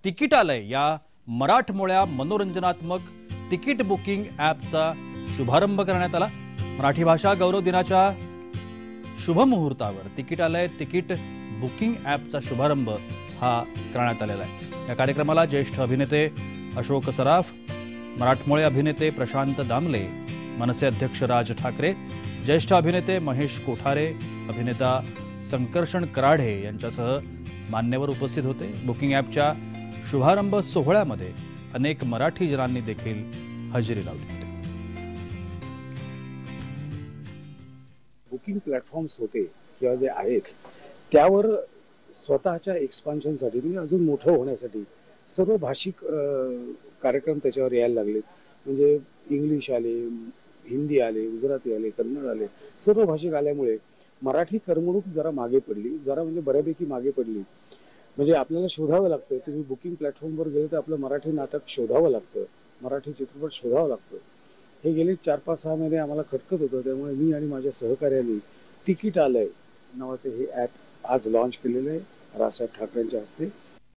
तिकीटालय या मराठमोळ्या मनोरंजनात्मक तिकीट बुकिंग ॲपचा शुभारंभ करण्यात आला। मराठी भाषा गौरव दिनाच्या शुभमुहूर्तावर तिकीटालय तिकीट बुकिंग ॲपचा शुभारंभ हा करण्यात आलेला आहे। या कार्यक्रमाला ज्येष्ठ अभिनेते अशोक सराफ, मराठमोळे अभिनेते प्रशांत दामले, मनसे अध्यक्ष राज ठाकरे, ज्येष्ठ अभिनेते महेश कोठारे, अभिनेता संकर्षण कराडे यांच्यासह मान्यवर उपस्थित होते। बुकिंग ॲपच्या शुभारंभ सोहळ्यामध्ये अनेक मराठी जनांनी देखील हजेरी लावली होती। बुकिंग प्लॅटफॉर्म्स होते किंवा जे आहेत त्यावर स्वतःच्या एक्सपान्शनसाठी म्हणजे अजून मोठं होण्यासाठी सर्व भाषिक कार्यक्रम त्याच्यावर यायला लागले। म्हणजे इंग्लिश आले, हिंदी आले, गुजराती आले, कन्नड आले, सर्व भाषिक आल्यामुळे मराठी करमणूक जरा मागे पडली, जरा म्हणजे बऱ्यापैकी मागे पडली। म्हणजे आपल्याला शोधावं लागतं, तुम्ही बुकिंग प्लॅटफॉर्मवर गेले तर आपलं मराठी नाटक शोधावं लागतं, मराठी चित्रपट शोधावं लागतं। हे गेले 4-5-6 महिने आम्हाला खटकत होतं। त्यामुळे मी आणि माझ्या सहकार्यांनी तिकीटालय नावाचे हे ॲप आज लॉन्च केलेलं आहे राजसाहेब ठाकरेंच्या हस्ते।